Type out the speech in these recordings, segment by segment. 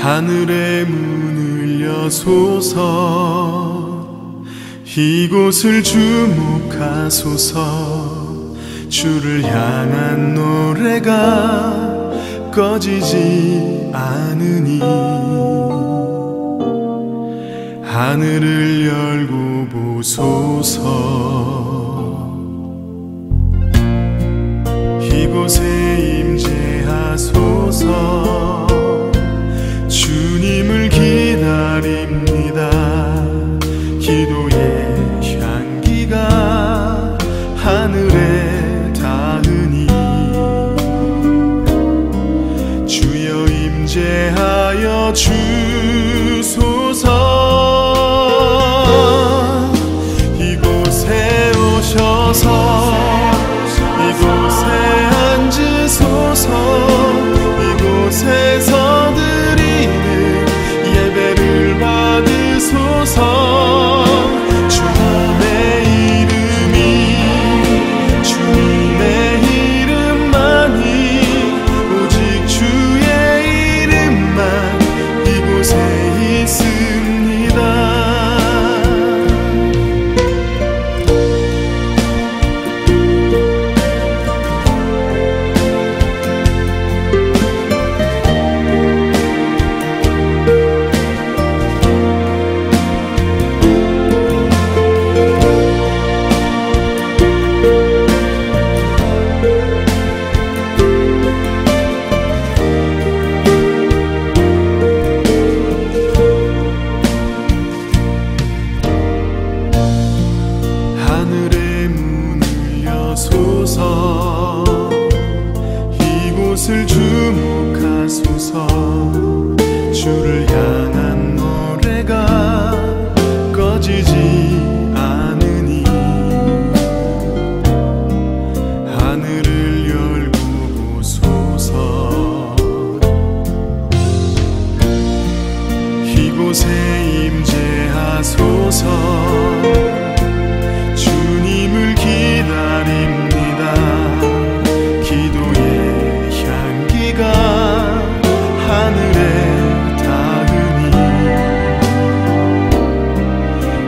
하늘의 문을 여소서 이곳을 주목하소서 주를 향한 노래가 꺼지지 않으니 하늘을 열고 보소서 이곳에 임재하소서 주님을 기다립니다. 기도의 향기가 하늘에 닿으니 주여 임재하여 주소서 이곳에 오셔서 이곳에 앉으소서 이곳에서 예배를 받으소서 주님의 이름이 주님의 이름만이 오직 주의 이름만 이곳에 있습니다. 이곳을 주목하소서 주를 향한 노래가 꺼지지 않으니 하늘을 열고 보소서 이곳에 임재하소서 주님을 기다립니다. 기도의 향기가 하늘에 닿으니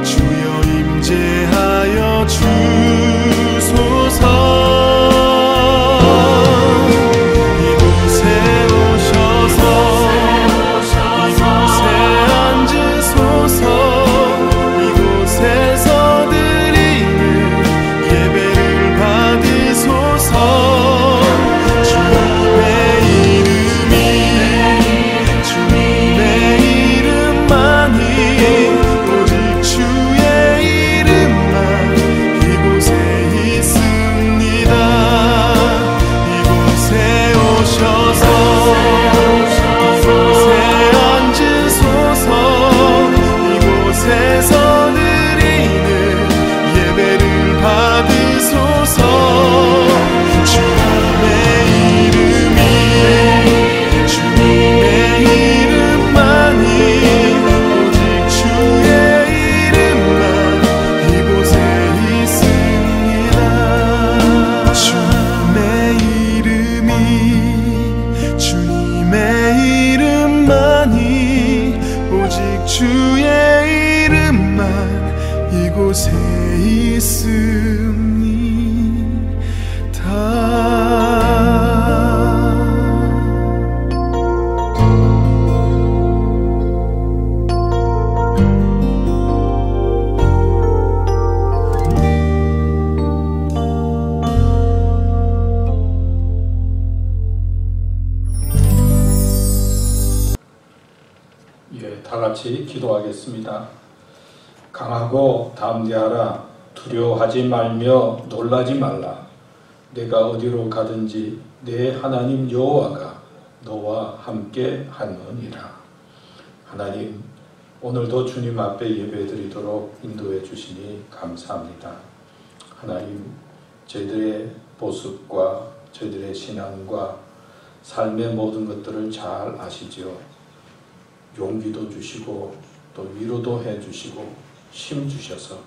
주여 임재하여 주소서 이곳에 오셔서 이곳에 앉으소서 이곳에서 드리는 예배를 받으소서 주님의 이름만이 오직 주의 이름만 이곳에 있습니다. 이곳에 오셔서 이곳에 앉으소서 이곳에서 드리는 예배를 받으소서 주님의 이름만이 오직 주의 이름만 이곳에 있습니다. 주님의 이름만이 오직 주의 이름만 이곳에 있습니다. 다 같이 기도하겠습니다. 강하고 담대하라. 두려워하지 말며 놀라지 말라. 내가 어디로 가든지 내 하나님 여호와가 너와 함께 하느니라. 하나님, 오늘도 주님 앞에 예배드리도록 인도해 주시니 감사합니다. 하나님, 저희들의 모습과 저희들의 신앙과 삶의 모든 것들을 잘 아시지요. 용기도 주시고 또 위로도 해주시고 힘 주셔서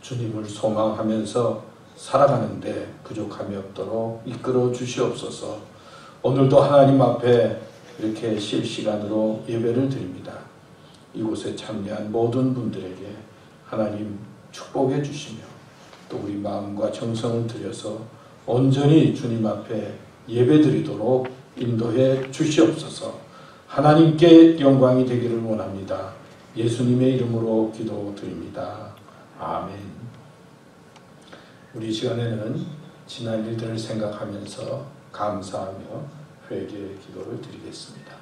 주님을 소망하면서 살아가는데 부족함이 없도록 이끌어 주시옵소서. 오늘도 하나님 앞에 이렇게 실시간으로 예배를 드립니다. 이곳에 참여한 모든 분들에게 하나님 축복해 주시며 또 우리 마음과 정성을 들여서 온전히 주님 앞에 예배 드리도록 인도해 주시옵소서. 하나님께 영광이 되기를 원합니다. 예수님의 이름으로 기도드립니다. 아멘. 우리 시간에는 지난 일들을 생각하면서 감사하며 회개 기도를 드리겠습니다.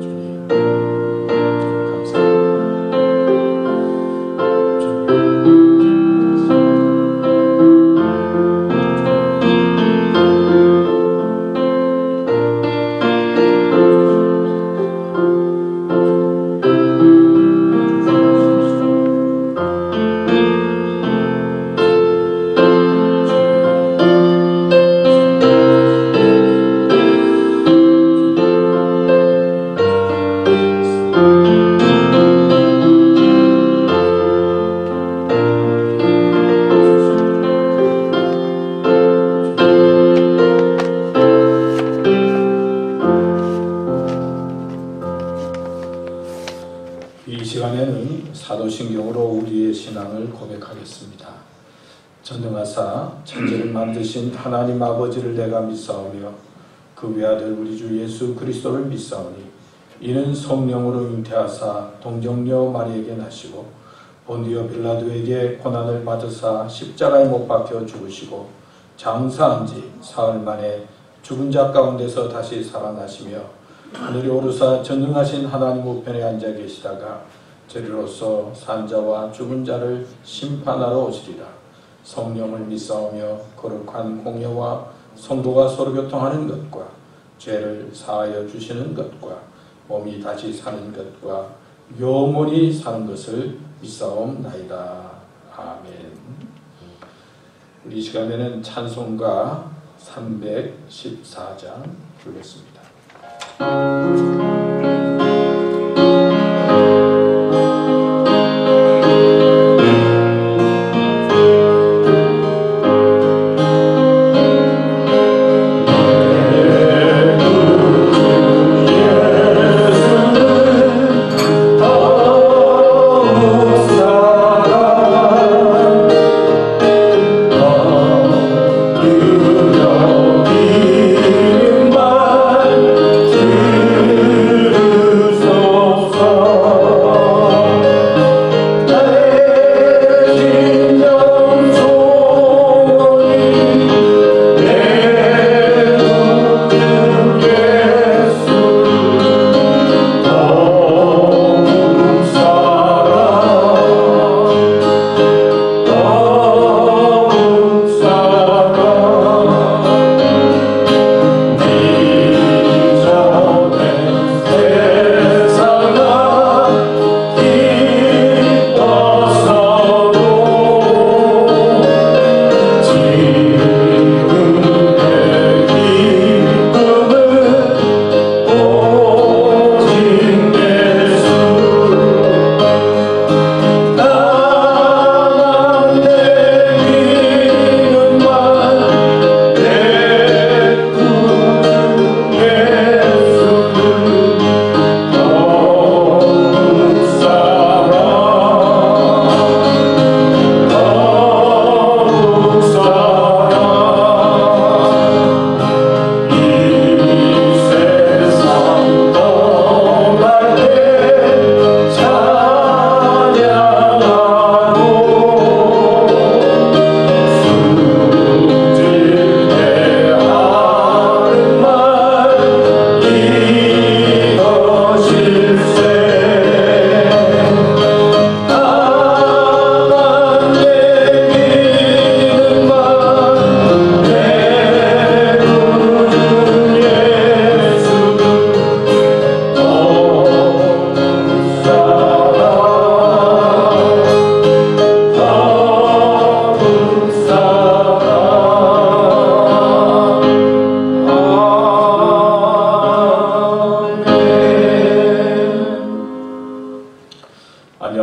주님, 감사합니다. 이 시간에는 사도신경으로 우리의 신앙을 고백하겠습니다. 전능하사 천지를 만드신 하나님 아버지를 내가 믿사오며 그 외아들 우리 주 예수 그리스도를 믿사오니 이는 성령으로 잉태하사 동정녀 마리에게 나시고 본디오 빌라도에게 고난을 받으사 십자가에 못 박혀 죽으시고 장사한 지 사흘 만에 죽은 자 가운데서 다시 살아나시며 하늘에 오르사 전능하신 하나님 우편에 앉아 계시다가 저리로서 산자와 죽은 자를 심판하러 오시리라. 성령을 믿사오며 거룩한 공예와 성도가 서로 교통하는 것과 죄를 사하여 주시는 것과 몸이 다시 사는 것과 영원히 사는 것을 믿사옵나이다. 아멘. 우리 이 시간에는 찬송가 314장 부르겠습니다.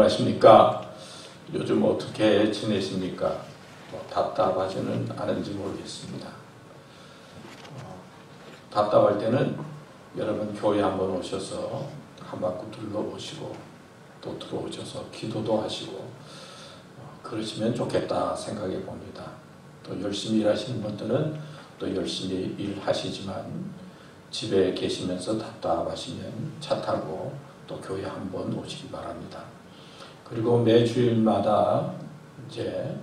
안녕하십니까? 요즘 어떻게 지내십니까? 답답하지는 않은지 모르겠습니다. 답답할 때는 여러분 교회 한번 오셔서 한 바퀴 둘러보시고 또 들어오셔서 기도도 하시고 그러시면 좋겠다 생각해 봅니다. 또 열심히 일하시는 분들은 또 열심히 일하시지만 집에 계시면서 답답하시면 차 타고 또 교회 한번 오시기 바랍니다. 그리고 매 주일마다 이제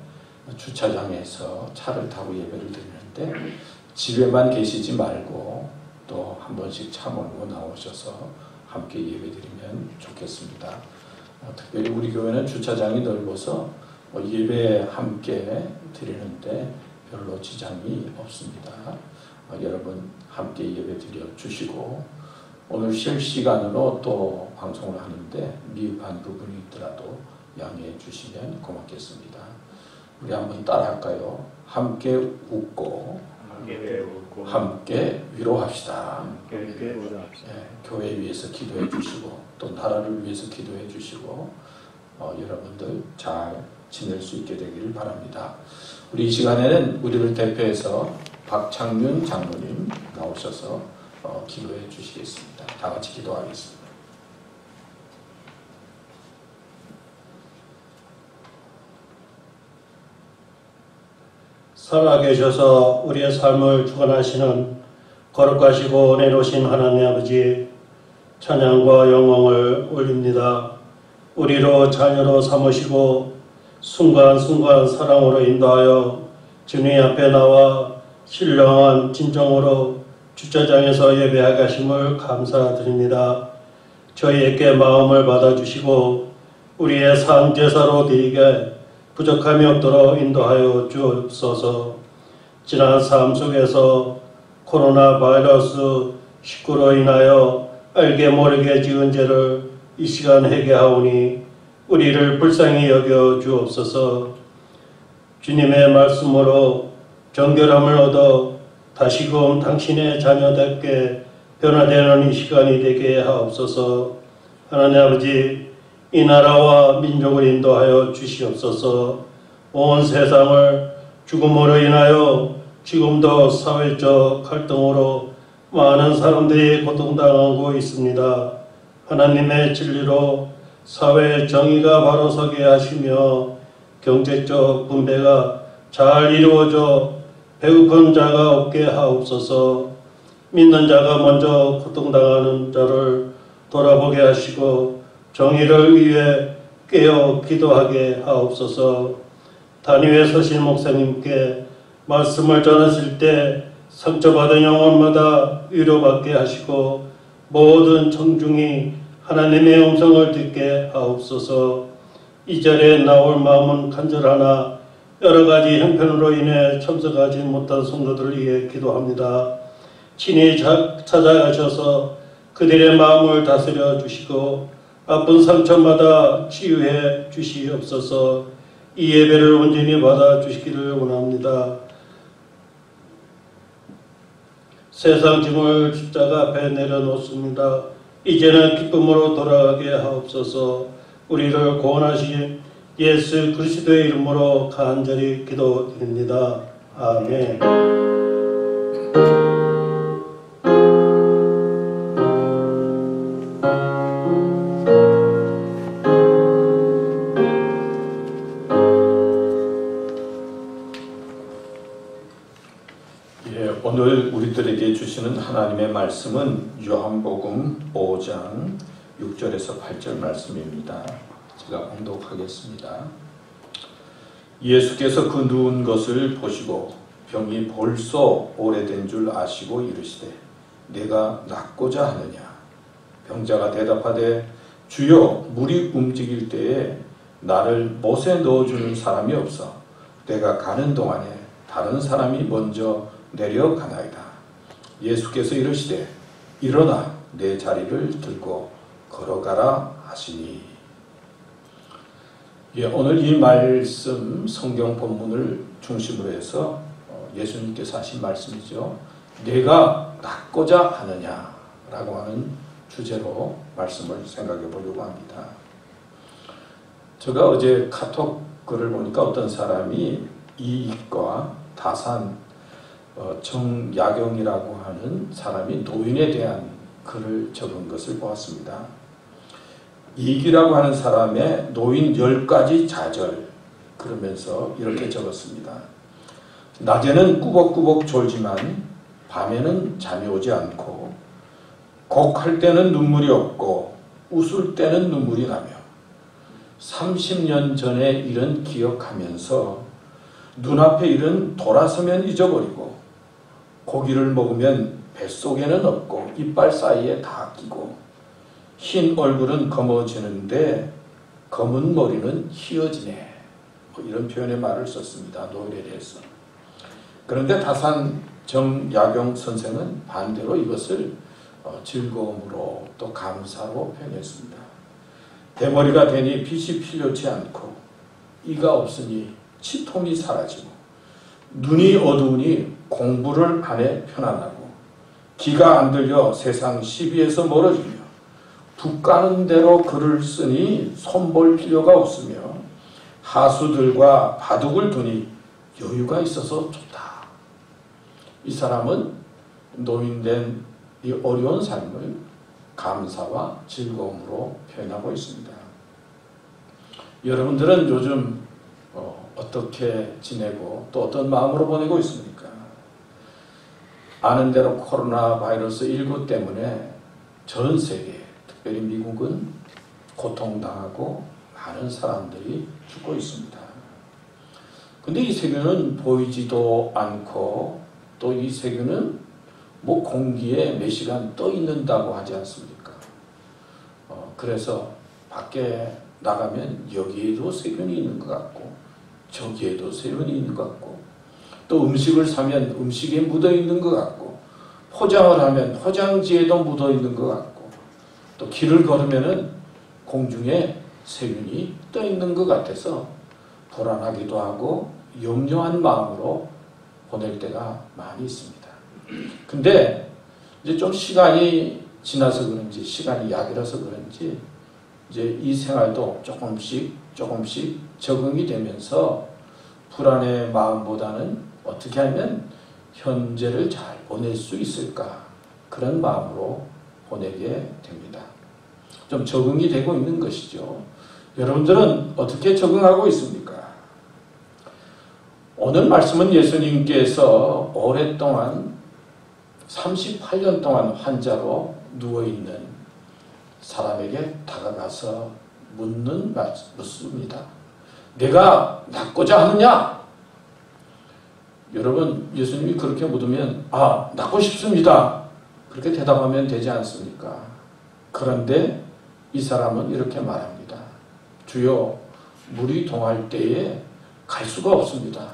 주차장에서 차를 타고 예배를 드리는데 집에만 계시지 말고 또 한 번씩 차 몰고 나오셔서 함께 예배드리면 좋겠습니다. 특별히 우리 교회는 주차장이 넓어서 예배 함께 드리는데 별로 지장이 없습니다. 여러분 함께 예배 드려 주시고 오늘 실시간으로 또 방송을 하는데 미흡한 부분이 있더라도 양해해 주시면 고맙겠습니다. 우리 한번 따라할까요? 함께 웃고 함께 위로합시다. 교회 위해서 기도해 주시고 또 나라를 위해서 기도해 주시고 여러분들 잘 지낼 수 있게 되기를 바랍니다. 우리 이 시간에는 우리를 대표해서 박창윤 장로님 나오셔서 기도해 주시겠습니다. 다 같이 기도하겠습니다. 살아계셔서 우리의 삶을 주관하시는 거룩하시고 은혜로우신 하나님 아버지, 찬양과 영광을 올립니다. 우리로 자녀로 삼으시고 순간순간 사랑으로 인도하여 주님 앞에 나와 신령한 진정으로 주차장에서 예배하게 하심을 감사드립니다. 저희에게 마음을 받아주시고 우리의 산 제사로 드리게 부족함이 없도록 인도하여 주옵소서. 지난 삶 속에서 코로나 바이러스 19로 인하여 알게 모르게 지은 죄를 이 시간 회개하오니 우리를 불쌍히 여겨 주옵소서. 주님의 말씀으로 정결함을 얻어 다시금 당신의 자녀답게 변화되는 이 시간이 되게 하옵소서. 하나님 아버지, 이 나라와 민족을 인도하여 주시옵소서. 온 세상을 죽음으로 인하여 지금도 사회적 갈등으로 많은 사람들이 고통당하고 있습니다. 하나님의 진리로 사회의 정의가 바로 서게 하시며 경제적 분배가 잘 이루어져 배고픈 자가 없게 하옵소서. 믿는 자가 먼저 고통당하는 자를 돌아보게 하시고 정의를 위해 깨어 기도하게 하옵소서. 단위에 서신 목사님께 말씀을 전하실 때 상처받은 영혼마다 위로받게 하시고 모든 청중이 하나님의 음성을 듣게 하옵소서. 이 자리에 나올 마음은 간절하나 여러 가지 형편으로 인해 참석하지 못한 성도들을 위해 기도합니다. 친히 찾아가셔서 그들의 마음을 다스려 주시고 아픈 상처마다 치유해 주시옵소서. 이 예배를 온전히 받아 주시기를 원합니다. 세상 짐을 십자가 앞에 내려놓습니다. 이제는 기쁨으로 돌아가게 하옵소서. 우리를 구원하신 예수 그리스도의 이름으로 간절히 기도드립니다. 아멘. 오늘 우리들에게 주시는 하나님의 말씀은 요한복음 5장 6절에서 8절 말씀입니다. 제가 봉독하겠습니다. 예수께서 그 누운 것을 보시고 병이 벌써 오래된 줄 아시고 이르시되 내가 낫고자 하느냐. 병자가 대답하되 주여, 물이 움직일 때에 나를 못에 넣어주는 사람이 없어 내가 가는 동안에 다른 사람이 먼저 내려가나이다. 예수께서 이르시되 일어나 내 자리를 들고 걸어가라 하시니. 오늘 이 말씀 성경 본문을 중심으로 해서 예수님께서 하신 말씀이죠. 내가 낫고자 하느냐라고 하는 주제로 말씀을 생각해 보려고 합니다. 제가 어제 카톡 글을 보니까 어떤 사람이 이익과 다산 정야경이라고 하는 사람이 노인에 대한 글을 적은 것을 보았습니다. 이기라고 하는 사람의 노인 10가지 좌절, 그러면서 이렇게 적었습니다. 낮에는 꾸벅꾸벅 졸지만 밤에는 잠이 오지 않고, 곡할 때는 눈물이 없고 웃을 때는 눈물이 나며 30년 전의 일은 기억하면서 눈앞의 일은 돌아서면 잊어버리고, 고기를 먹으면 뱃속에는 없고 이빨 사이에 다 끼고, 흰 얼굴은 검어지는데 검은 머리는 희어지네. 이런 표현의 말을 썼습니다. 노인에 대해서. 그런데 다산 정야경 선생은 반대로 이것을 즐거움으로 또 감사로 표현했습니다. 대머리가 되니 빛이 필요치 않고, 이가 없으니 치통이 사라지고, 눈이 어두우니 공부를 안 해 편안하고, 귀가 안 들려 세상 시비에서 멀어지며, 붓 가는 대로 글을 쓰니 손볼 필요가 없으며, 하수들과 바둑을 두니 여유가 있어서 좋다. 이 사람은 노인된 이 어려운 삶을 감사와 즐거움으로 표현하고 있습니다. 여러분들은 요즘 어떻게 지내고 또 어떤 마음으로 보내고 있습니까? 아는 대로 코로나 바이러스 19 때문에 전 세계, 특별히 미국은 고통당하고 많은 사람들이 죽고 있습니다. 근데 이 세균은 보이지도 않고, 또 이 세균은 뭐 공기에 몇 시간 떠 있는다고 하지 않습니까? 그래서 밖에 나가면 여기에도 세균이 있는 것 같고 저기에도 세균이 있는 것 같고, 또 음식을 사면 음식에 묻어 있는 것 같고, 포장을 하면 포장지에도 묻어 있는 것 같고, 또 길을 걸으면은 공중에 세균이 떠 있는 것 같아서 불안하기도 하고 염려한 마음으로 보낼 때가 많이 있습니다. 근데 이제 좀 시간이 지나서 그런지, 시간이 약이라서 그런지 이제 이 생활도 조금씩 적응이 되면서 불안의 마음보다는 어떻게 하면 현재를 잘 보낼 수 있을까, 그런 마음으로 보내게 됩니다. 좀 적응이 되고 있는 것이죠. 여러분들은 어떻게 적응하고 있습니까? 오늘 말씀은 예수님께서 오랫동안 38년 동안 환자로 누워있는 사람에게 다가가서 묻습니다. 내가 낫고자 하느냐? 여러분, 예수님이 그렇게 묻으면 낫고 싶습니다, 그렇게 대답하면 되지 않습니까? 그런데 이 사람은 이렇게 말합니다. 주여, 물이 동할 때에 갈 수가 없습니다.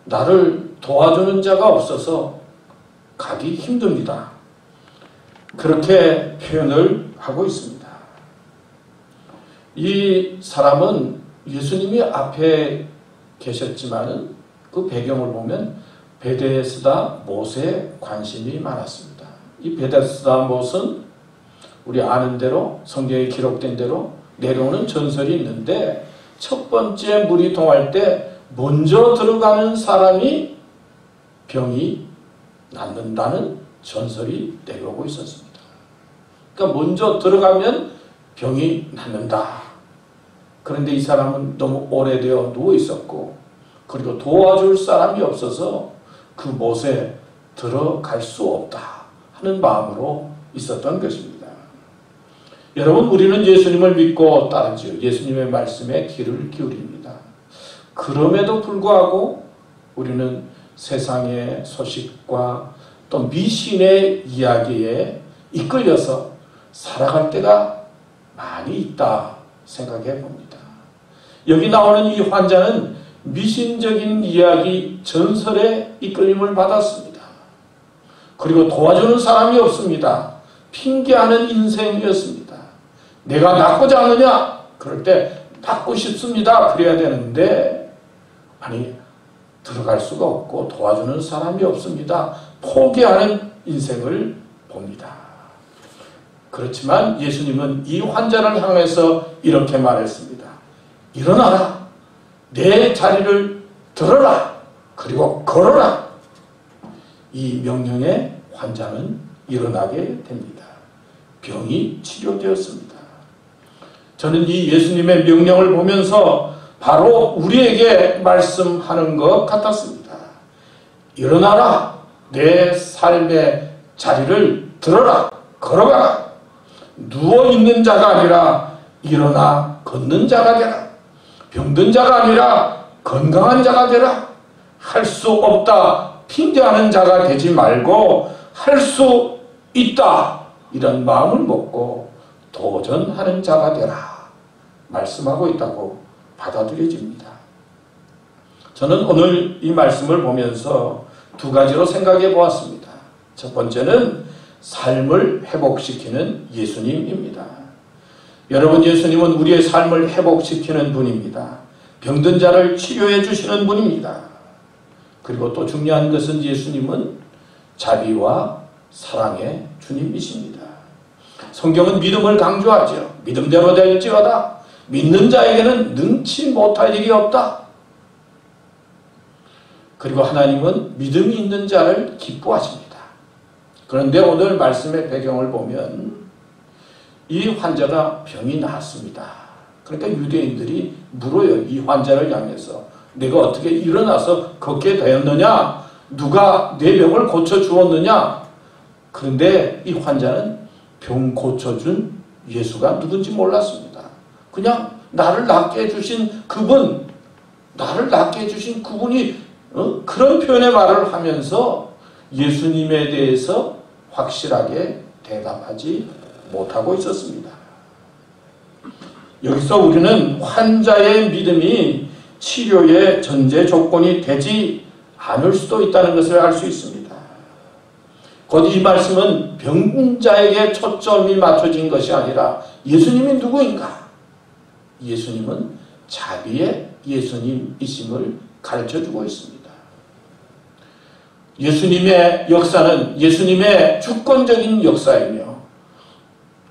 나를 도와주는 자가 없어서 가기 힘듭니다. 그렇게 표현을 하고 있습니다. 이 사람은 예수님이 앞에 계셨지만은 그 배경을 보면 베데스다 못에 관심이 많았습니다. 이 베데스다 못은 우리 아는 대로, 성경에 기록된 대로 내려오는 전설이 있는데, 첫 번째 물이 동할 때 먼저 들어가는 사람이 병이 낫는다는 전설이 내려오고 있었습니다. 그러니까 먼저 들어가면 병이 낫는다. 그런데 이 사람은 너무 오래되어 누워 있었고, 그리고 도와줄 사람이 없어서 그 못에 들어갈 수 없다 하는 마음으로 있었던 것입니다. 여러분, 우리는 예수님을 믿고 따르지요. 예수님의 말씀에 귀를 기울입니다. 그럼에도 불구하고 우리는 세상의 소식과 또 미신의 이야기에 이끌려서 살아갈 때가 많이 있다 생각해 봅니다. 여기 나오는 이 환자는 미신적인 이야기, 전설에 이끌림을 받았습니다. 그리고 도와주는 사람이 없습니다. 핑계하는 인생이었습니다. 내가 낫고자 하느냐? 그럴 때 낫고 싶습니다, 그래야 되는데 들어갈 수가 없고 도와주는 사람이 없습니다. 포기하는 인생을 봅니다. 그렇지만 예수님은 이 환자를 향해서 이렇게 말했습니다. 일어나라. 내 자리를 들어라. 그리고 걸어라. 이 명령에 환자는 일어나게 됩니다. 병이 치료되었습니다. 저는 이 예수님의 명령을 보면서 바로 우리에게 말씀하는 것 같았습니다. 일어나라. 내 삶의 자리를 들어라. 걸어가라. 누워있는 자가 아니라 일어나 걷는 자가 되라. 병든 자가 아니라 건강한 자가 되라. 할 수 없다 핑계하는 자가 되지 말고 할 수 있다 이런 마음을 먹고 도전하는 자가 되라 말씀하고 있다고 받아들여집니다. 저는 오늘 이 말씀을 보면서 두 가지로 생각해 보았습니다. 첫 번째는 삶을 회복시키는 예수님입니다. 여러분, 예수님은 우리의 삶을 회복시키는 분입니다. 병든 자를 치료해 주시는 분입니다. 그리고 또 중요한 것은 예수님은 자비와 사랑의 주님이십니다. 성경은 믿음을 강조하죠. 믿음대로 될지어다. 믿는 자에게는 능치 못할 일이 없다. 그리고 하나님은 믿음이 있는 자를 기뻐하십니다. 그런데 오늘 말씀의 배경을 보면 이 환자가 병이 나았습니다. 그러니까 유대인들이 물어요. 이 환자를 향해서 내가 어떻게 일어나서 걷게 되었느냐? 누가 내 병을 고쳐주었느냐? 그런데 이 환자는 병 고쳐준 예수가 누군지 몰랐습니다. 그냥 나를 낫게 해주신 그분, 나를 낫게 해주신 그분이 그런 표현의 말을 하면서 예수님에 대해서 확실하게 대답하지 못하고 있었습니다. 여기서 우리는 환자의 믿음이 치료의 전제 조건이 되지 않을 수도 있다는 것을 알 수 있습니다. 곧 이 말씀은 병자에게 초점이 맞춰진 것이 아니라 예수님이 누구인가? 예수님은 자비의 예수님이심을 가르쳐주고 있습니다. 예수님의 역사는 예수님의 주권적인 역사이며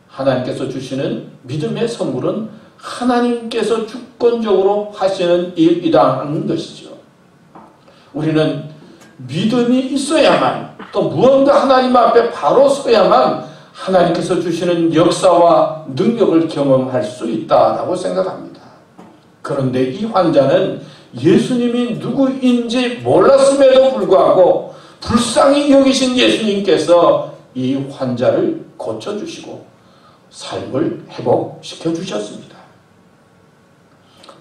하나님께서 주시는 믿음의 선물은 하나님께서 주권적으로 하시는 일이라는 것이죠. 우리는 믿음이 있어야만 또 무언가 하나님 앞에 바로 서야만 하나님께서 주시는 역사와 능력을 경험할 수 있다라고 생각합니다. 그런데 이 환자는 예수님이 누구인지 몰랐음에도 불구하고 불쌍히 여기신 예수님께서 이 환자를 고쳐주시고 삶을 회복시켜 주셨습니다.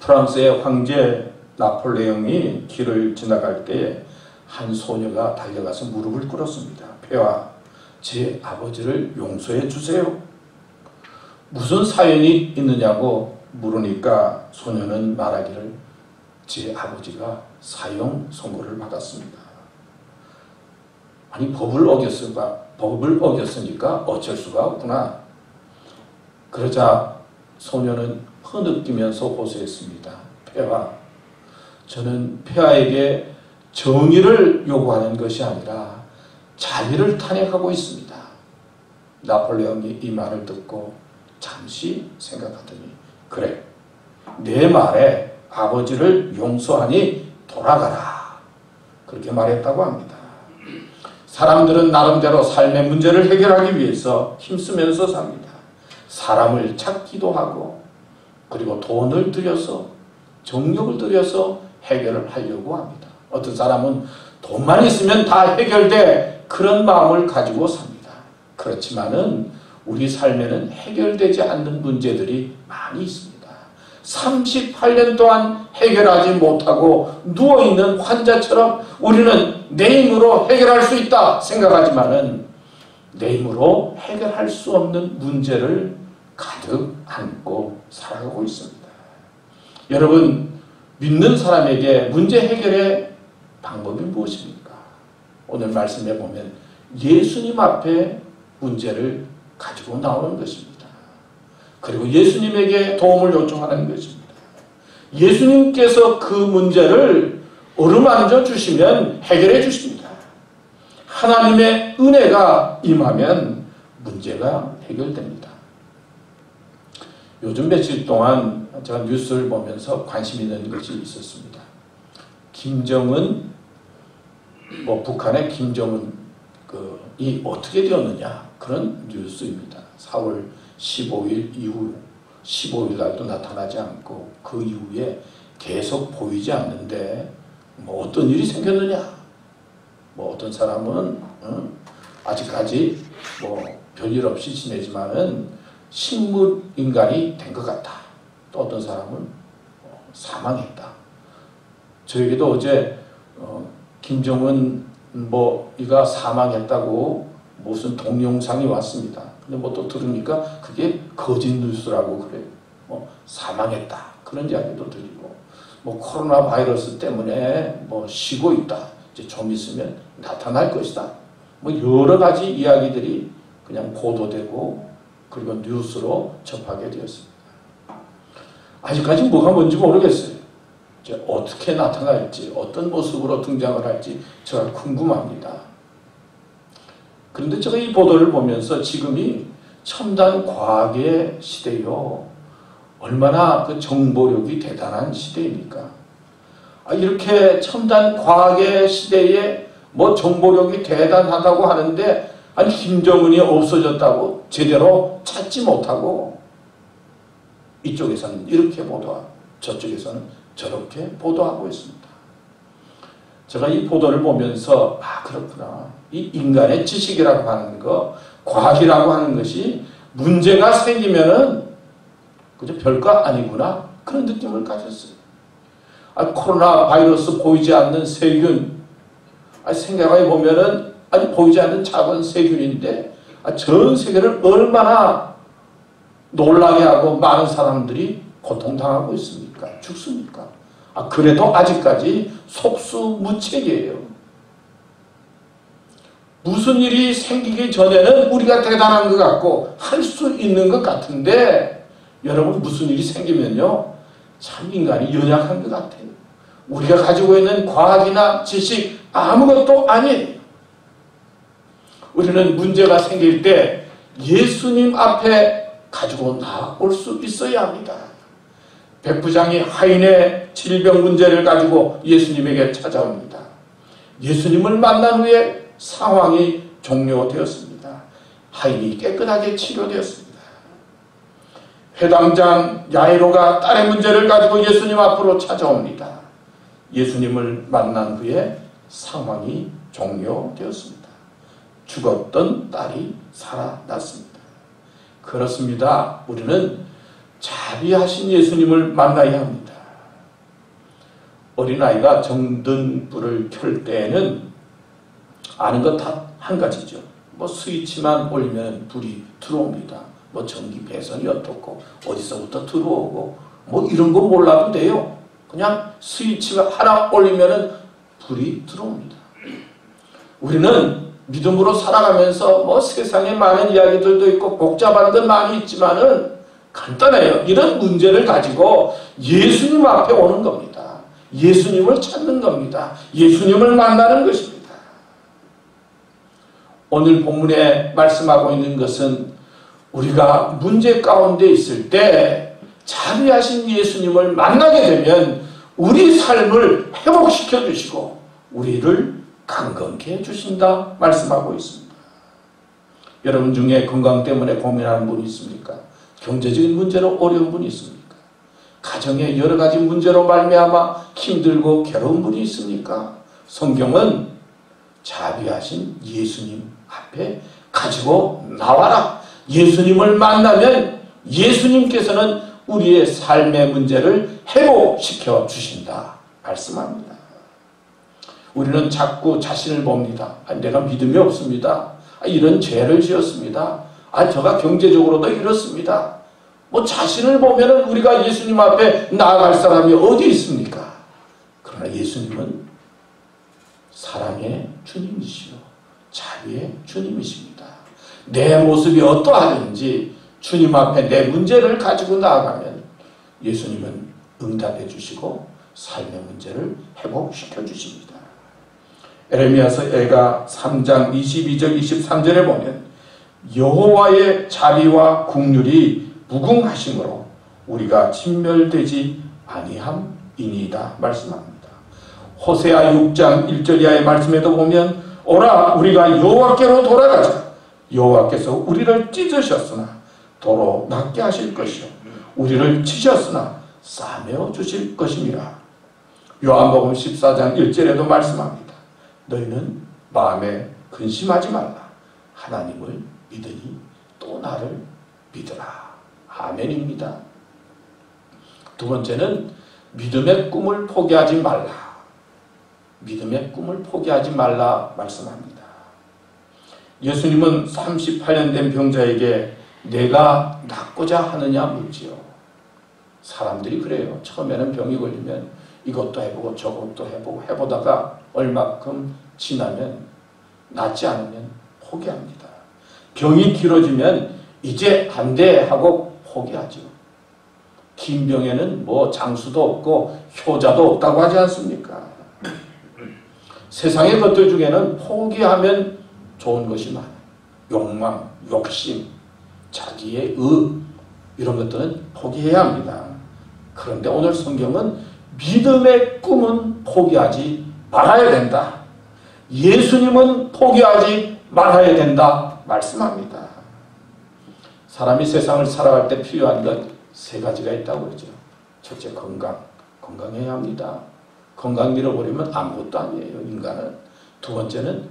프랑스의 황제 나폴레옹이 길을 지나갈 때에 한 소녀가 달려가서 무릎을 꿇었습니다. 폐하, 제 아버지를 용서해 주세요. 무슨 사연이 있느냐고 물으니까 소녀는 말하기를 제 아버지가 사형 선고를 받았습니다. 아니 법을 어겼으니까 어쩔 수가 없구나. 그러자 소녀는 흐느끼면서 호소했습니다. 폐하, 저는 폐하에게 정의를 요구하는 것이 아니라 자비를 탄핵하고 있습니다. 나폴레옹이 이 말을 듣고 잠시 생각하더니 그래, 내 말에 아버지를 용서하니 돌아가라. 그렇게 말했다고 합니다. 사람들은 나름대로 삶의 문제를 해결하기 위해서 힘쓰면서 삽니다. 사람을 찾기도 하고 그리고 돈을 들여서 정력을 들여서 해결을 하려고 합니다. 어떤 사람은 돈만 있으면 다 해결돼 그런 마음을 가지고 삽니다. 그렇지만은 우리 삶에는 해결되지 않는 문제들이 많이 있습니다. 38년 동안 해결하지 못하고 누워있는 환자처럼 우리는 내 힘으로 해결할 수 있다 생각하지만은 내 힘으로 해결할 수 없는 문제를 가득 안고 살아가고 있습니다. 여러분, 믿는 사람에게 문제 해결의 방법이 무엇입니까? 오늘 말씀에 보면 예수님 앞에 문제를 가지고 나오는 것입니다. 그리고 예수님에게 도움을 요청하는 것입니다. 예수님께서 그 문제를 어루만져 주시면 해결해 주십니다. 하나님의 은혜가 임하면 문제가 해결됩니다. 요즘 며칠 동안 제가 뉴스를 보면서 관심 있는 것이 있었습니다. 김정은 뭐 북한의 김정은이 어떻게 되었느냐 그런 뉴스입니다. 4월 15일 이후 15일 날도 나타나지 않고 그 이후에 계속 보이지 않는데 뭐 어떤 일이 생겼느냐? 뭐 어떤 사람은 아직까지 뭐 별일 없이 지내지만은 식물 인간이 된 것 같다. 또 어떤 사람은 사망했다. 저에게도 어제 김정은 이가 사망했다고 무슨 동영상이 왔습니다. 근데 뭐 또 들으니까 그게 거짓 뉴스라고 그래요. 사망했다. 그런 이야기도 들리고 뭐 코로나 바이러스 때문에 뭐 쉬고 있다. 이제 좀 있으면 나타날 것이다. 뭐 여러 가지 이야기들이 그냥 보도되고 그리고 뉴스로 접하게 되었습니다. 아직까지 뭐가 뭔지 모르겠어요. 이제 어떻게 나타날지 어떤 모습으로 등장을 할지 제가 궁금합니다. 그런데 제가 이 보도를 보면서 지금이 첨단 과학의 시대요. 얼마나 그 정보력이 대단한 시대입니까? 이렇게 첨단 과학의 시대에 뭐 정보력이 대단하다고 하는데 아니 김정은이 없어졌다고 제대로 찾지 못하고 이쪽에서는 이렇게 보도하고 저쪽에서는 저렇게 보도하고 있습니다. 제가 이 보도를 보면서 그렇구나. 이 인간의 지식이라고 하는 거, 과학이라고 하는 것이 문제가 생기면은 그저 별거 아니구나. 그런 느낌을 가졌어요. 코로나 바이러스 보이지 않는 세균. 생각해 보면은 보이지 않는 작은 세균인데 전 세계를 얼마나 놀라게 하고 많은 사람들이 고통당하고 있습니까? 죽습니까? 그래도 아직까지 속수무책이에요. 무슨 일이 생기기 전에는 우리가 대단한 것 같고 할 수 있는 것 같은데 여러분 무슨 일이 생기면요 참 인간이 연약한 것 같아요. 우리가 가지고 있는 과학이나 지식 아무것도 아니에요. 우리는 문제가 생길 때 예수님 앞에 가지고 나올 수 있어야 합니다. 백부장이 하인의 질병 문제를 가지고 예수님에게 찾아옵니다. 예수님을 만난 후에 상황이 종료되었습니다. 하인이 깨끗하게 치료되었습니다. 회당장 야이로가 딸의 문제를 가지고 예수님 앞으로 찾아옵니다. 예수님을 만난 후에 상황이 종료되었습니다. 죽었던 딸이 살아났습니다. 그렇습니다. 우리는 자비하신 예수님을 만나야 합니다. 어린아이가 정등불을 켤 때에는 아는 건 다 한 가지죠. 스위치만 올리면 불이 들어옵니다. 전기 배선이 어떻고 어디서부터 들어오고 이런 거 몰라도 돼요. 그냥 스위치가 하나 올리면 불이 들어옵니다. 우리는 믿음으로 살아가면서 세상에 많은 이야기들도 있고 복잡한 것 많이 있지만은 간단해요. 이런 문제를 가지고 예수님 앞에 오는 겁니다. 예수님을 찾는 겁니다. 예수님을 만나는 것입니다. 오늘 본문에 말씀하고 있는 것은 우리가 문제 가운데 있을 때 자비하신 예수님을 만나게 되면 우리 삶을 회복시켜 주시고 우리를 강건케 해주신다 말씀하고 있습니다. 여러분 중에 건강 때문에 고민하는 분이 있습니까? 경제적인 문제로 어려운 분이 있습니까? 가정의 여러 가지 문제로 말미암아 힘들고 괴로운 분이 있습니까? 성경은 자비하신 예수님 앞에 가지고 나와라. 예수님을 만나면 예수님께서는 우리의 삶의 문제를 회복시켜 주신다 말씀합니다. 우리는 자꾸 자신을 봅니다. 내가 믿음이 없습니다. 이런 죄를 지었습니다. 저가 경제적으로도 이렇습니다. 자신을 보면 우리가 예수님 앞에 나아갈 사람이 어디 있습니까? 그러나 예수님은 사랑의 주님이시요 자비의 주님이십니다. 내 모습이 어떠하든지 주님 앞에 내 문제를 가지고 나아가면 예수님은 응답해 주시고 삶의 문제를 회복시켜 주십니다. 에레미야서 3장 22절 23절에 보면 여호와의 자비와 긍휼이 무궁하심으로 우리가 진멸되지 아니함이니이다 말씀합니다. 호세아 6장 1절 이하의 말씀에도 보면 오라 우리가 여호와께로 돌아가자. 여호와께서 우리를 찢으셨으나 도로 낫게 하실 것이요 우리를 치셨으나 싸매어 주실 것임이라. 요한복음 14장 1절에도 말씀합니다. 너희는 마음에 근심하지 말라. 하나님을 믿으니 또 나를 믿으라. 아멘입니다. 두 번째는 믿음의 꿈을 포기하지 말라. 믿음의 꿈을 포기하지 말라 말씀합니다. 예수님은 38년 된 병자에게 내가 낫고자 하느냐 묻지요. 사람들이 그래요. 처음에는 병이 걸리면 이것도 해보고 저것도 해보고 해보다가 얼마큼 지나면 낫지 않으면 포기합니다. 병이 길어지면 이제 안 돼 하고 포기하죠. 긴 병에는 뭐 장수도 없고 효자도 없다고 하지 않습니까? 세상의 것들 중에는 포기하면 좋은 것이 많아요. 욕망, 욕심, 자기의 이런 것들은 포기해야 합니다. 그런데 오늘 성경은 믿음의 꿈은 포기하지 말아야 된다. 예수님은 포기하지 말아야 된다 말씀합니다. 사람이 세상을 살아갈 때 필요한 것 세 가지가 있다고 그러죠. 첫째 건강해야 합니다. 건강 잃어버리면 아무것도 아니에요, 인간은. 두 번째는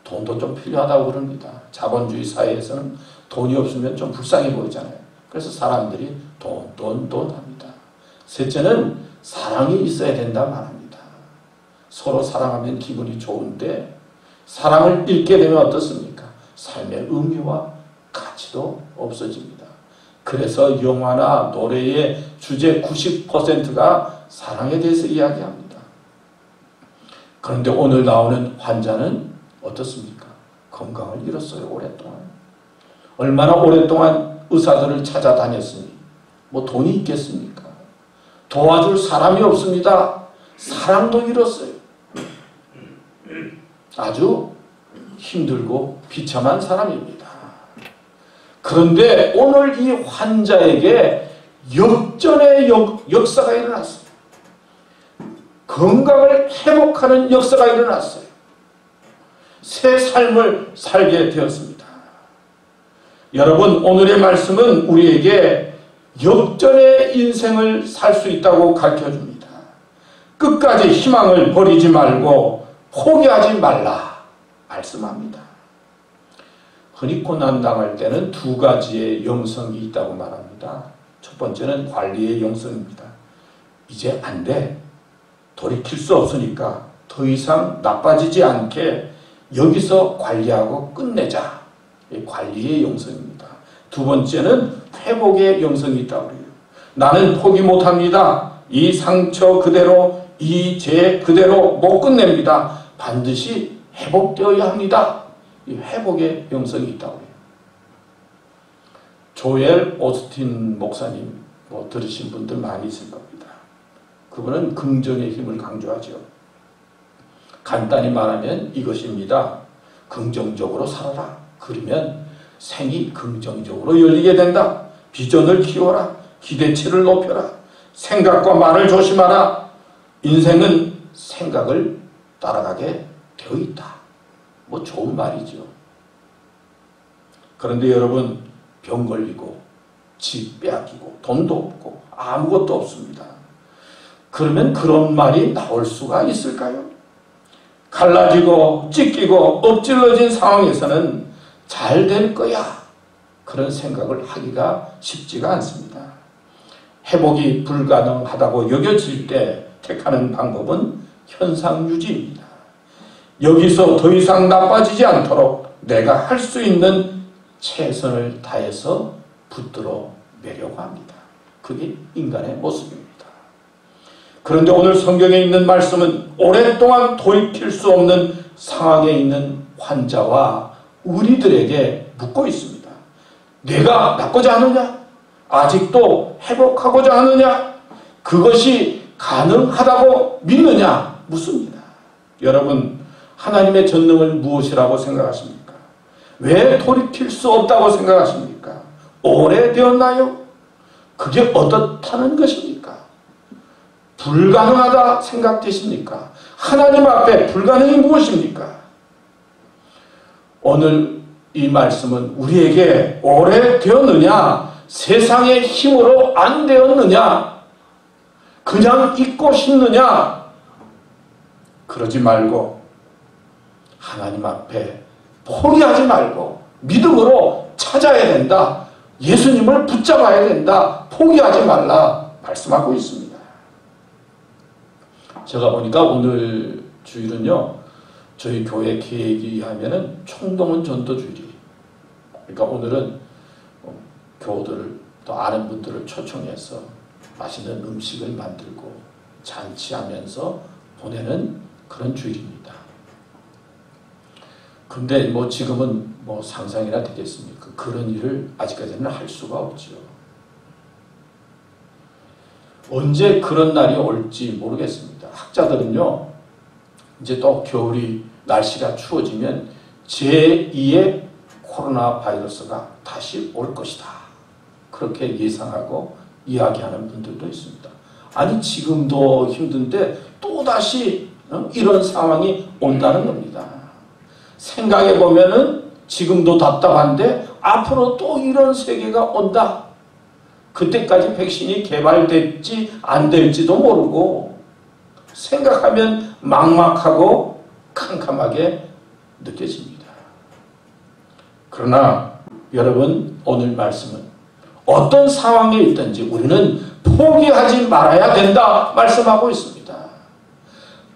돈도 좀 필요하다고 그럽니다. 자본주의 사회에서는 돈이 없으면 좀 불쌍해 보이잖아요. 그래서 사람들이 돈 합니다. 셋째는 사랑이 있어야 된다 말합니다. 서로 사랑하면 기분이 좋은데 사랑을 잃게 되면 어떻습니까? 삶의 의미와 가치도 없어집니다. 그래서 영화나 노래의 주제 90%가 사랑에 대해서 이야기합니다. 그런데 오늘 나오는 환자는 어떻습니까? 건강을 잃었어요. 오랫동안. 얼마나 오랫동안 의사들을 찾아다녔으니 뭐 돈이 있겠습니까? 도와줄 사람이 없습니다. 사랑도 잃었어요. 아주 힘들고 비참한 사람입니다. 그런데 오늘 이 환자에게 역전의 역사가 일어났어요. 건강을 회복하는 역사가 일어났어요. 새 삶을 살게 되었습니다. 여러분, 오늘의 말씀은 우리에게 역전의 인생을 살 수 있다고 가르쳐줍니다. 끝까지 희망을 버리지 말고 포기하지 말라 말씀합니다. 흔히 고난 당할 때는 두 가지의 영성이 있다고 말합니다. 첫 번째는 관리의 영성입니다. 이제 안 돼. 돌이킬 수 없으니까 더 이상 나빠지지 않게 여기서 관리하고 끝내자. 관리의 영성입니다. 두 번째는 회복의 영성이 있다고 그래요. 나는 포기 못합니다. 이 상처 그대로, 이 죄 그대로 못 끝냅니다. 반드시 회복되어야 합니다. 이 회복의 영성이 있다고 해요. 조엘 오스틴 목사님 들으신 분들 많이 있을 겁니다. 그분은 긍정의 힘을 강조하죠. 간단히 말하면 이것입니다. 긍정적으로 살아라. 그러면 생이 긍정적으로 열리게 된다. 비전을 키워라. 기대치를 높여라. 생각과 말을 조심하라. 인생은 생각을 따라가게 되어 있다. 좋은 말이죠. 그런데 여러분, 병 걸리고 집 빼앗기고 돈도 없고 아무것도 없습니다. 그러면 그런 말이 나올 수가 있을까요? 갈라지고 찢기고 엎질러진 상황에서는 잘 될 거야. 그런 생각을 하기가 쉽지가 않습니다. 회복이 불가능하다고 여겨질 때 택하는 방법은 현상 유지입니다. 여기서 더 이상 나빠지지 않도록 내가 할 수 있는 최선을 다해서 붙들어 매려고 합니다. 그게 인간의 모습입니다. 그런데 오늘 성경에 있는 말씀은 오랫동안 돌이킬 수 없는 상황에 있는 환자와 우리들에게 묻고 있습니다. 내가 낫고자 하느냐? 아직도 회복하고자 하느냐? 그것이 가능하다고 믿느냐? 묻습니다. 여러분, 하나님의 전능을 무엇이라고 생각하십니까? 왜 돌이킬 수 없다고 생각하십니까? 오래되었나요? 그게 어떻다는 것입니까? 불가능하다 생각되십니까? 하나님 앞에 불가능이 무엇입니까? 오늘 이 말씀은 우리에게 오래 되었느냐, 세상의 힘으로 안 되었느냐, 그냥 잊고 싶느냐, 그러지 말고 하나님 앞에 포기하지 말고 믿음으로 찾아야 된다. 예수님을 붙잡아야 된다. 포기하지 말라 말씀하고 있습니다. 제가 보니까 오늘 주일은요, 저희 교회 계획이 하면은 총동원 전도주일이. 그러니까 오늘은 교우들을 또 아는 분들을 초청해서 맛있는 음식을 만들고 잔치하면서 보내는 그런 주일입니다. 근데 뭐 지금은 뭐 상상이나 되겠습니까? 그런 일을 아직까지는 할 수가 없죠. 언제 그런 날이 올지 모르겠습니다. 학자들은요, 이제 또 겨울이 날씨가 추워지면 제2의 코로나 바이러스가 다시 올 것이다. 그렇게 예상하고 이야기하는 분들도 있습니다. 아니, 지금도 힘든데 또다시 이런 상황이 온다는 겁니다. 생각해 보면은 지금도 답답한데 앞으로 또 이런 세계가 온다. 그때까지 백신이 개발될지 안 될지도 모르고 생각하면 막막하고 캄캄하게 느껴집니다. 그러나 여러분, 오늘 말씀은 어떤 상황에 있든지 우리는 포기하지 말아야 된다 말씀하고 있습니다.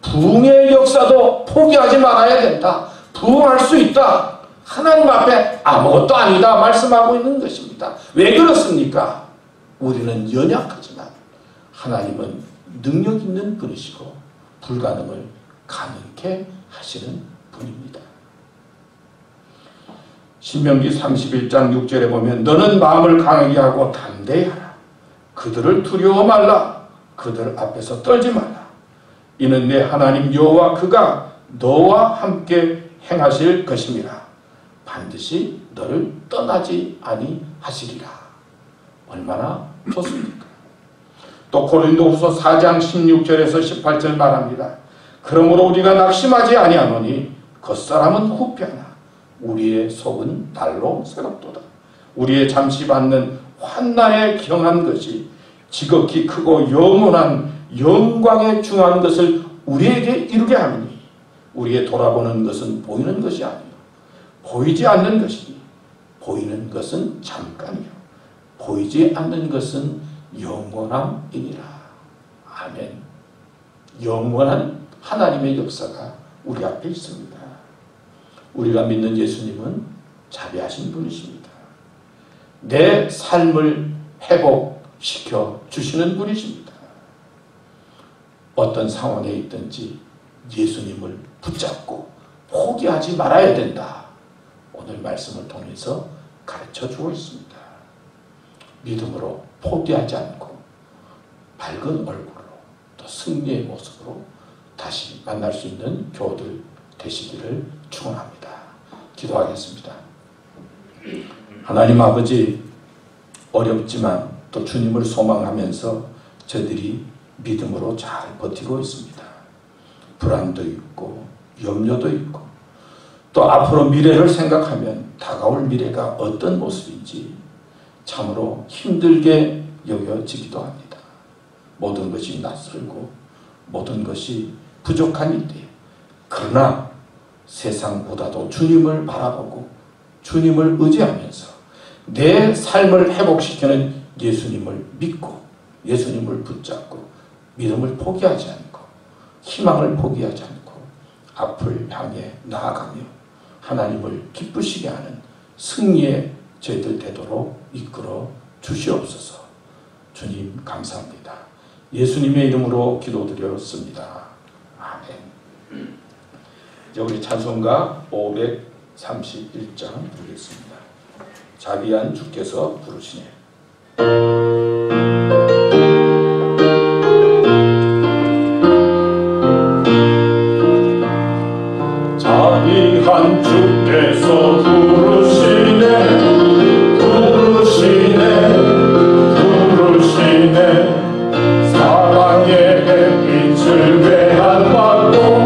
부흥의 역사도 포기하지 말아야 된다. 부흥할 수 있다. 하나님 앞에 아무것도 아니다 말씀하고 있는 것입니다. 왜 그렇습니까? 우리는 연약하지만 하나님은 능력 있는 분이시고 불가능을 가능케 하시는 분입니다. 신명기 31장 6절에 보면 너는 마음을 강하게 하고 담대히 하라. 그들을 두려워 말라. 그들 앞에서 떨지 말라. 이는 내 하나님 여호와 그가 너와 함께 행하실 것임이라. 반드시 너를 떠나지 아니하시리라. 얼마나 좋습니까? 또 고린도후서 4장 16절에서 18절 말합니다. 그러므로 우리가 낙심하지 아니하노니 겉사람은 후패하나 우리의 속은 날로 새롭도다. 우리의 잠시 받는 환난에 경한 것이 지극히 크고 영원한 영광에 중한 것을 우리에게 이루게 하느니 우리의 돌아보는 것은 보이는 것이 아니요 보이지 않는 것이니 보이는 것은 잠깐이요 보이지 않는 것은 영원함이니라. 아멘. 영원한 하나님의 역사가 우리 앞에 있습니다. 우리가 믿는 예수님은 자비하신 분이십니다. 내 삶을 회복시켜 주시는 분이십니다. 어떤 상황에 있든지 예수님을 붙잡고 포기하지 말아야 된다. 오늘 말씀을 통해서 가르쳐 주고 있습니다. 믿음으로 포기하지 않고 밝은 얼굴로 또 승리의 모습으로 다시 만날 수 있는 교우들 되시기를 축원합니다. 기도하겠습니다. 하나님 아버지, 어렵지만 또 주님을 소망하면서 저희들이 믿음으로 잘 버티고 있습니다. 불안도 있고 염려도 있고 또 앞으로 미래를 생각하면 다가올 미래가 어떤 모습인지 참으로 힘들게 여겨지기도 합니다. 모든 것이 낯설고 모든 것이 부족한 이때, 그러나 세상보다도 주님을 바라보고 주님을 의지하면서 내 삶을 회복시키는 예수님을 믿고 예수님을 붙잡고 믿음을 포기하지 않고 희망을 포기하지 않고 앞을 향해 나아가며 하나님을 기쁘시게 하는 승리의 저희들 되도록 이끌어 주시옵소서. 주님 감사합니다. 예수님의 이름으로 기도드렸습니다. 아멘. 이제 우리 찬송가 531장 부르겠습니다. 자비한 주께서 부르시네. 자비한 주께서 부르시네 부르시네 사랑의 햇빛을 외한받고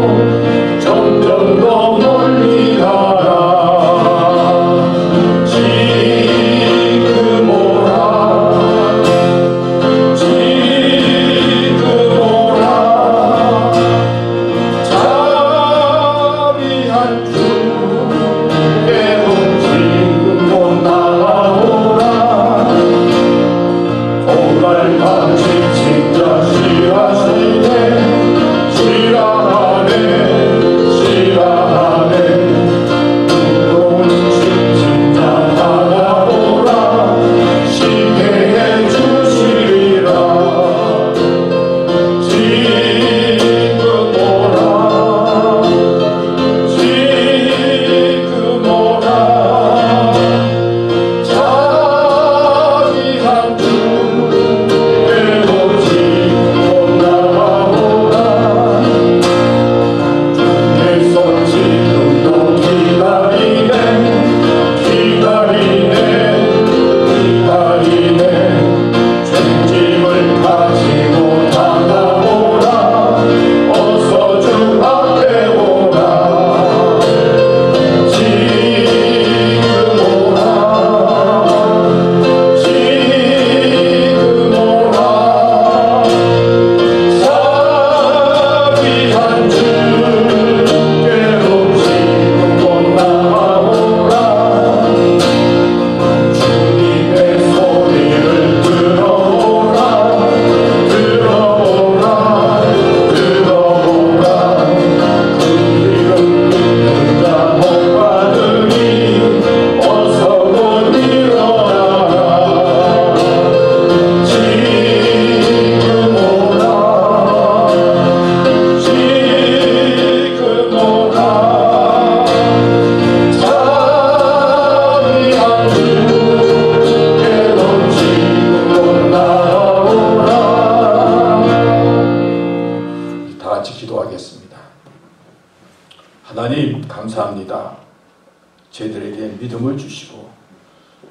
저희들에게 믿음을 주시고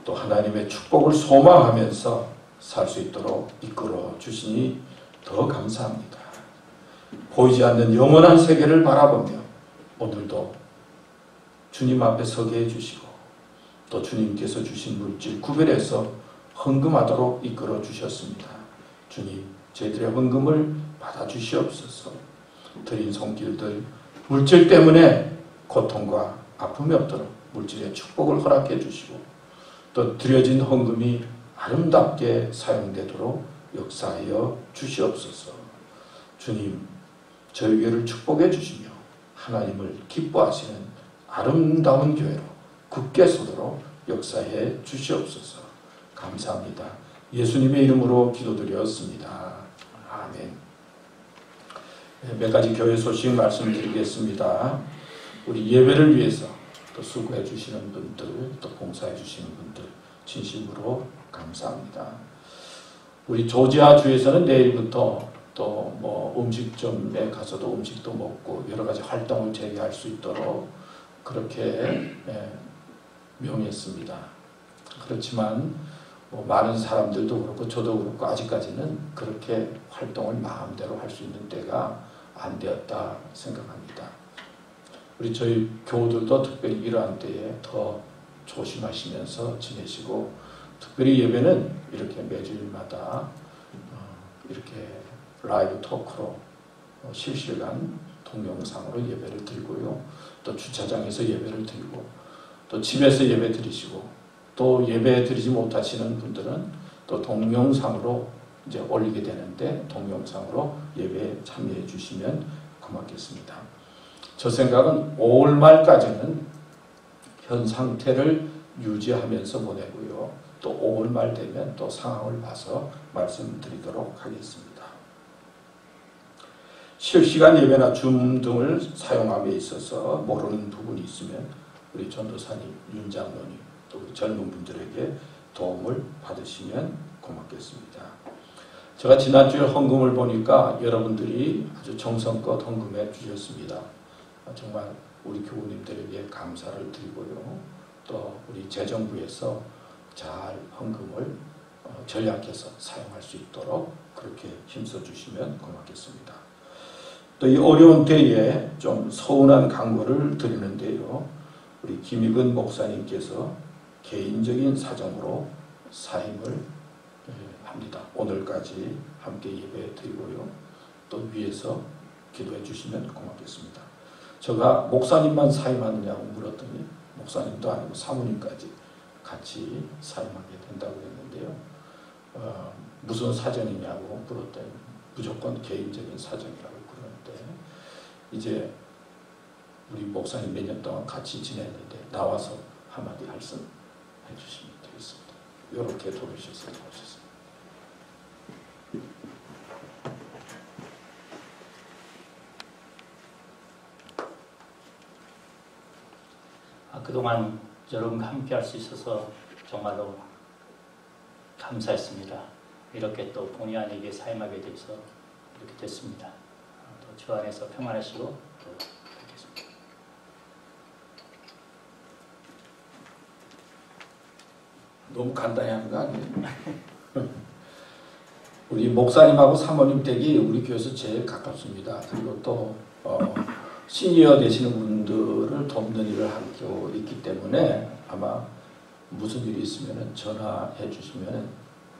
또 하나님의 축복을 소망하면서 살 수 있도록 이끌어 주시니 더 감사합니다. 보이지 않는 영원한 세계를 바라보며 오늘도 주님 앞에 서게 해주시고 또 주님께서 주신 물질 구별해서 헌금하도록 이끌어 주셨습니다. 주님, 저희들의 헌금을 받아주시옵소서. 드린 손길들 물질 때문에 고통과 아픔이 없도록 물질의 축복을 허락해 주시고 또 드려진 헌금이 아름답게 사용되도록 역사하여 주시옵소서. 주님, 저희 교회를 축복해 주시며 하나님을 기뻐하시는 아름다운 교회로 굳게 서도록 역사해 주시옵소서. 감사합니다. 예수님의 이름으로 기도드렸습니다. 아멘. 몇 가지 교회 소식 말씀드리겠습니다. 우리 예배를 위해서 또 수고해 주시는 분들, 또 봉사해 주시는 분들 진심으로 감사합니다. 우리 조지아 주에서는 내일부터 또 뭐 음식점에 가서도 음식도 먹고 여러 가지 활동을 재개할 수 있도록 그렇게 명했습니다. 그렇지만 뭐 많은 사람들도 그렇고 저도 그렇고 아직까지는 그렇게 활동을 마음대로 할 수 있는 때가 안 되었다 생각합니다. 우리 저희 교우들도 특별히 이러한 때에 더 조심하시면서 지내시고 특별히 예배는 이렇게 매주일마다 이렇게 라이브 토크로 실시간 동영상으로 예배를 드리고요. 또 주차장에서 예배를 드리고 또 집에서 예배 드리시고 또 예배 드리지 못하시는 분들은 또 동영상으로 이제 올리게 되는데 동영상으로 예배에 참여해 주시면 고맙겠습니다. 저 생각은 5월 말까지는 현 상태를 유지하면서 보내고요. 또 5월 말 되면 또 상황을 봐서 말씀드리도록 하겠습니다. 실시간 예배나 줌 등을 사용함에 있어서 모르는 부분이 있으면 우리 전도사님, 윤 장로님, 또 우리 젊은 분들에게 도움을 받으시면 고맙겠습니다. 제가 지난주에 헌금을 보니까 여러분들이 아주 정성껏 헌금해 주셨습니다. 정말 우리 교우님들에게 감사를 드리고요. 또 우리 재정부에서 잘 헌금을 전략해서 사용할 수 있도록 그렇게 힘써 주시면 고맙겠습니다. 또 이 어려운 때에 좀 서운한 간구를 드리는데요. 우리 김익은 목사님께서 개인적인 사정으로 사임을 합니다. 오늘까지 함께 예배 드리고요. 또 위에서 기도해 주시면 고맙겠습니다. 제가 목사님만 사임하느냐고 물었더니 목사님도 아니고 사모님까지 같이 사임하게 된다고 했는데요. 무슨 사정이냐고 물었더니 무조건 개인적인 사정이라고 그러는데 이제 우리 목사님 몇 년 동안 같이 지냈는데 나와서 한마디 말씀 해주시면 되겠습니다. 이렇게 도와주셔서 고맙습니다. 그동안 여러분과 함께 할 수 있어서 정말로 감사했습니다. 이렇게 또 본의 아니게 사임하게 돼서 이렇게 됐습니다. 또 주 안에서 평안하시고 또 뵙겠습니다. 너무 간단히 하는 거 아니에요? 우리 목사님하고 사모님 댁이 우리 교회에서 제일 가깝습니다. 그리고 또 시니어 되시는 분들을 돕는 일을 하고 있기 때문에 아마 무슨 일이 있으면 전화해 주시면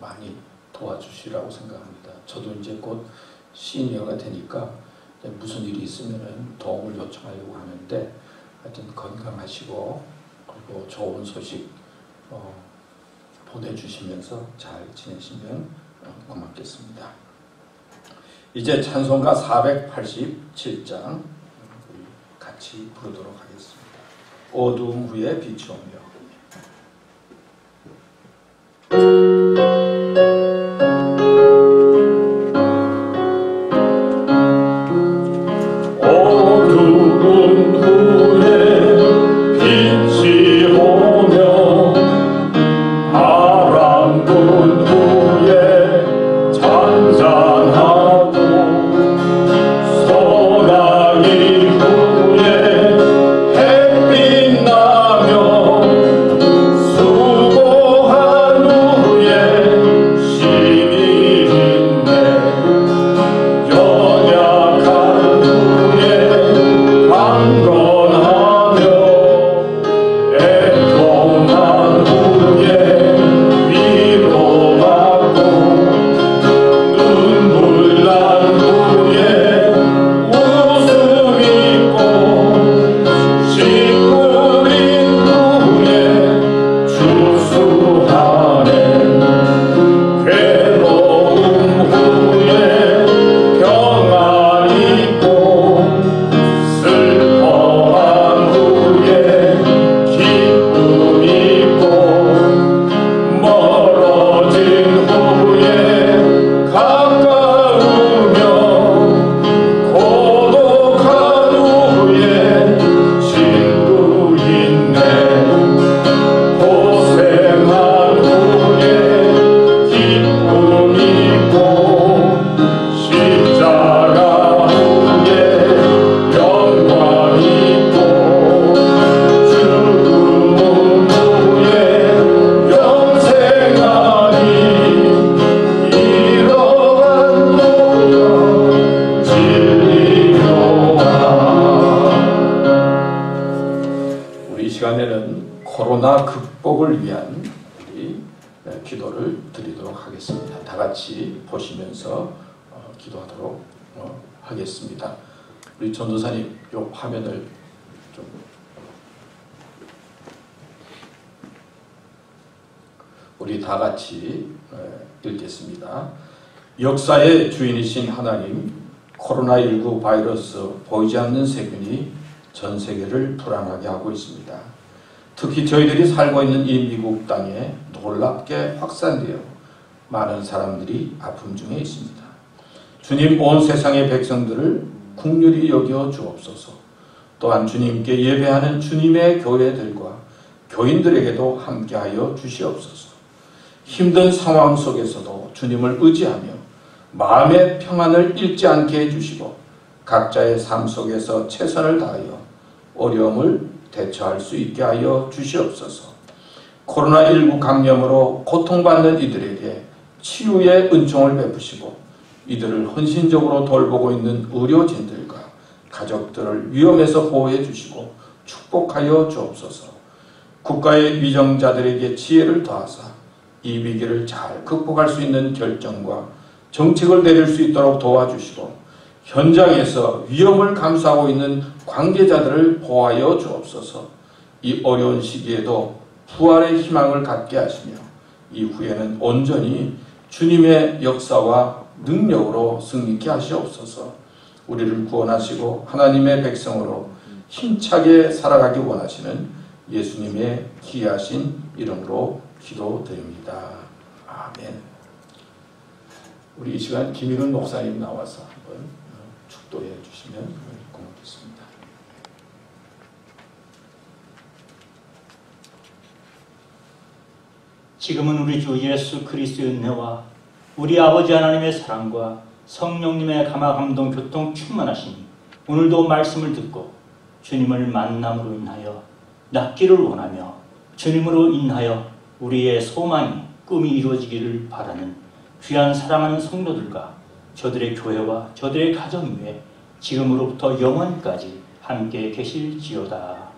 많이 도와주시라고 생각합니다. 저도 이제 곧 시니어가 되니까 무슨 일이 있으면 도움을 요청하려고 하는데 하여튼 건강하시고 그리고 좋은 소식 보내주시면서 잘 지내시면 고맙겠습니다. 이제 찬송가 487장 같이 부르도록 하겠습니다. 어두움 후에 빛이 오며. 어두운 후에 빛이 오며 바람 분 후에 잔잔하고 소나기 후에 햇빛 나며 코로나 극복을 위한 우리 기도를 드리도록 하겠습니다. 다 같이 보시면서 기도하도록 하겠습니다. 우리 전도사님, 요 화면을 좀 우리 다 같이 읽겠습니다. 역사의 주인이신 하나님, 코로나19 바이러스 보이지 않는 세균이 전 세계를 불안하게 하고 있습니다. 특히 저희들이 살고 있는 이 미국 땅에 놀랍게 확산되어 많은 사람들이 아픔 중에 있습니다. 주님, 온 세상의 백성들을 긍휼히 여겨 주옵소서. 또한 주님께 예배하는 주님의 교회들과 교인들에게도 함께하여 주시옵소서. 힘든 상황 속에서도 주님을 의지하며 마음의 평안을 잃지 않게 해주시고 각자의 삶 속에서 최선을 다하여 어려움을 대처할 수 있게 하여 주시옵소서. 코로나19 감염으로 고통받는 이들에게 치유의 은총을 베푸시고 이들을 헌신적으로 돌보고 있는 의료진들과 가족들을 위험에서 보호해 주시고 축복하여 주옵소서. 국가의 위정자들에게 지혜를 더하사 이 위기를 잘 극복할 수 있는 결정과 정책을 내릴 수 있도록 도와주시고 현장에서 위험을 감수하고 있는 관계자들을 보호하여 주옵소서. 이 어려운 시기에도 부활의 희망을 갖게 하시며 이후에는 온전히 주님의 역사와 능력으로 승리케 하시옵소서. 우리를 구원하시고 하나님의 백성으로 힘차게 살아가기 원하시는 예수님의 귀하신 이름으로 기도드립니다. 아멘. 우리 이 시간 김일훈 목사님 나와서 한번 축도해 주시면 고맙겠습니다. 지금은 우리 주 예수 그리스도의 은혜와 우리 아버지 하나님의 사랑과 성령님의 감화 감동 교통 충만하시니 오늘도 말씀을 듣고 주님을 만남으로 인하여 낫기를 원하며 주님으로 인하여 우리의 소망이 꿈이 이루어지기를 바라는 귀한 사랑하는 성도들과 저들의 교회와 저들의 가정 위에 지금으로부터 영원까지 함께 계실지어다.